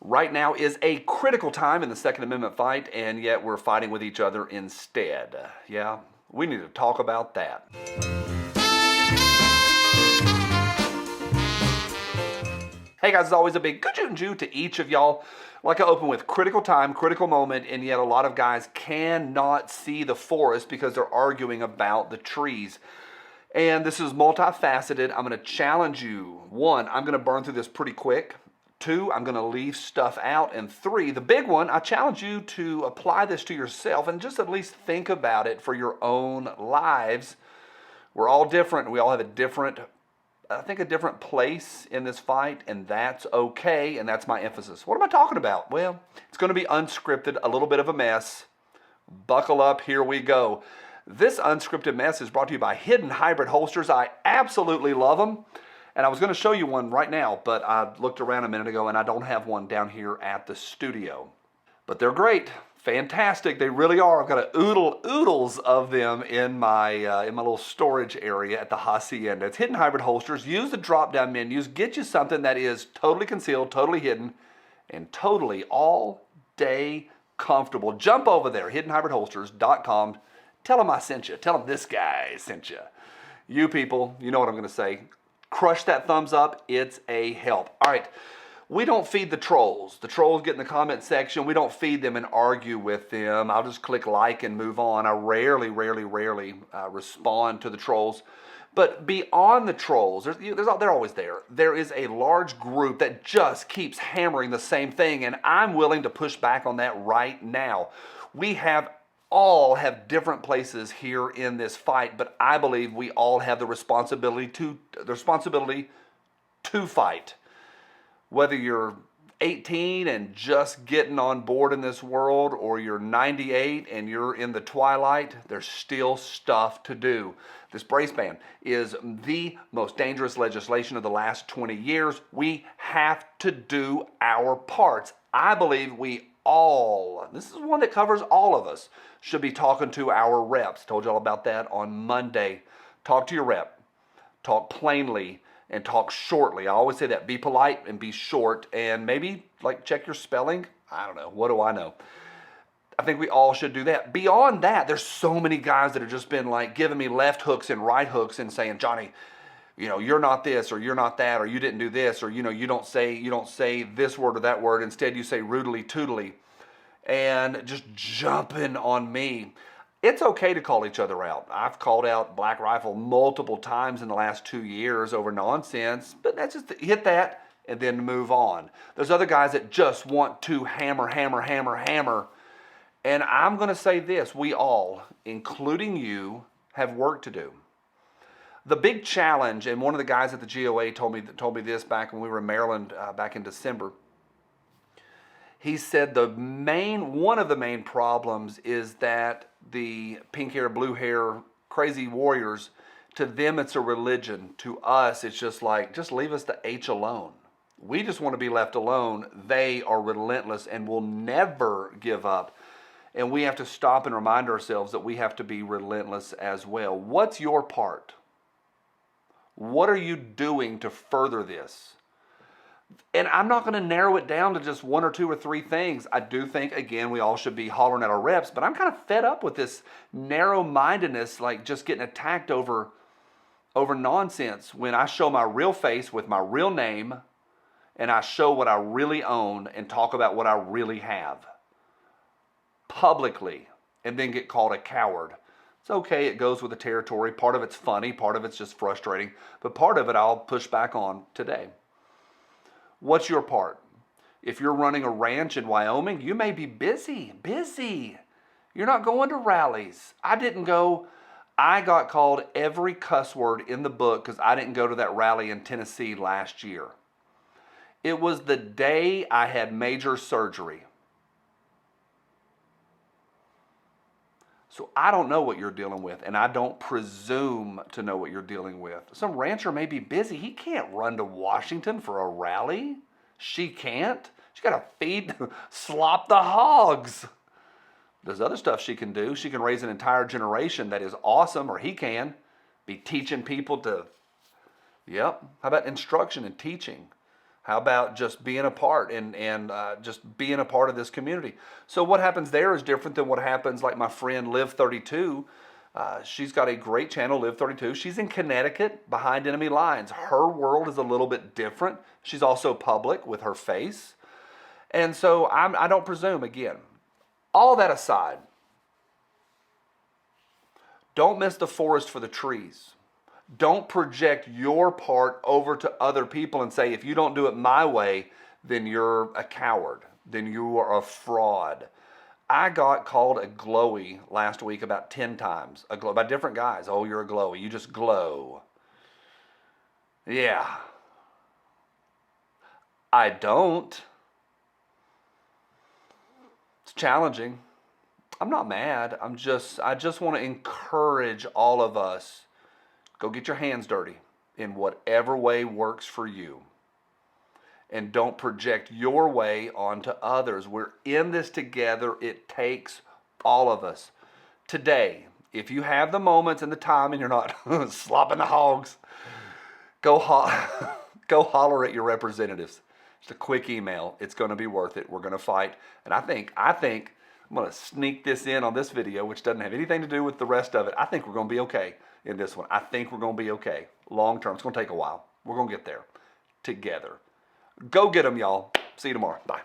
right now is a critical time in the Second Amendment fight, and yet we're fighting with each other instead. Yeah, we need to talk about that. Hey guys, it's always a big good Jew to each of y'all. Like I open with critical time, critical moment, and yet a lot of guys cannot see the forest because they're arguing about the trees. And this is multifaceted. I'm going to challenge you. 1, I'm going to burn through this pretty quick. 2, I'm going to leave stuff out. And 3, the big one, I challenge you to apply this to yourself and just at least think about it for your own lives. We're all different. We all have a different place in this fight, and that's okay, and that's my emphasis. What am I talking about? Well, it's going to be unscripted, a little bit of a mess. Buckle up, here we go. This unscripted mess is brought to you by Hidden Hybrid Holsters. I absolutely love them, and I was going to show you one right now, but I looked around a minute ago, and I don't have one down here at the studio. But they're great. Fantastic, they really are. I've got oodles of them in my little storage area at the Hacienda. It's Hidden Hybrid Holsters. Use the drop-down menus. Get you something that is totally concealed, totally hidden, and totally all-day comfortable. Jump over there, hiddenhybridholsters.com. Tell them I sent you. Tell them this guy sent you. You people, you know what I'm going to say. Crush that thumbs up. It's a help. All right. We don't feed the trolls. The trolls get in the comment section. We don't feed them and argue with them. I'll just click like and move on. I rarely respond to the trolls. But beyond the trolls, they're always there. There is a large group that just keeps hammering the same thing, and I'm willing to push back on that right now. We all have different places here in this fight, but I believe we all have the responsibility to fight. Whether you're 18 and just getting on board in this world, or you're 98 and you're in the twilight, there's still stuff to do. This brace ban is the most dangerous legislation of the last 20 years. We have to do our parts. I believe we all, this is one that covers all of us, should be talking to our reps. Told you all about that on Monday. Talk to your rep. Talk plainly. And talk shortly. I always say that. Be polite and be short, and maybe check your spelling. I don't know. What do I know? I think we all should do that. Beyond that, there's so many guys that have just been giving me left hooks and right hooks and saying, Johnny, you're not this, or you're not that, or you didn't do this, or you don't say this word or that word. Instead, you say rudely toodly, and just jumping on me. It's okay to call each other out. I've called out Black Rifle multiple times in the last 2 years over nonsense, but that's just hit that and then move on. There's other guys that just want to hammer. And I'm going to say this, we all, including you, have work to do. The big challenge, and one of the guys at the GOA told me this back when we were in Maryland back in December. He said one of the main problems is that the pink hair, blue hair, crazy warriors, to them it's a religion. To us, it's just leave us the H alone. We just want to be left alone. They are relentless and will never give up. And we have to stop and remind ourselves that we have to be relentless as well. What's your part? What are you doing to further this? And I'm not going to narrow it down to just 1 or 2 or 3 things. I do think, again, we all should be hollering at our reps, but I'm kind of fed up with this narrow-mindedness, just getting attacked over nonsense when I show my real face with my real name, and I show what I really own and talk about what I really have publicly, and then get called a coward. It's okay, it goes with the territory. Part of it's funny, part of it's just frustrating, but part of it I'll push back on today. What's your part? If you're running a ranch in Wyoming, you may be busy. You're not going to rallies. I didn't go. I got called every cuss word in the book because I didn't go to that rally in Tennessee last year. It was the day I had major surgery. So I don't know what you're dealing with, and I don't presume to know what you're dealing with. Some rancher may be busy. He can't run to Washington for a rally. She can't. She got to slop the hogs. There's other stuff she can do. She can raise an entire generation that is awesome, or he can be teaching people to, how about instruction and teaching? How about just being a part and just being a part of this community? So what happens there is different than what happens like my friend Live 32. She's got a great channel, Live 32. She's in Connecticut behind enemy lines. Her world is a little bit different. She's also public with her face. And so I don't presume, again, all that aside, don't miss the forest for the trees. Don't project your part over to other people and say, if you don't do it my way, then you're a coward. Then you are a fraud. I got called a glowy last week about 10 times by different guys. Oh, you're a glowy. You just glow. Yeah. I don't. It's challenging. I'm not mad. I just want to encourage all of us. Go get your hands dirty in whatever way works for you. And don't project your way onto others. We're in this together. It takes all of us. Today, if you have the moments and the time and you're not slopping the hogs, go holler at your representatives. Just a quick email. It's going to be worth it. We're going to fight. And I think I'm going to sneak this in on this video, which doesn't have anything to do with the rest of it. I think we're going to be okay in this one. I think we're going to be okay. Long term. It's going to take a while. We're going to get there together. Go get them, y'all. See you tomorrow. Bye.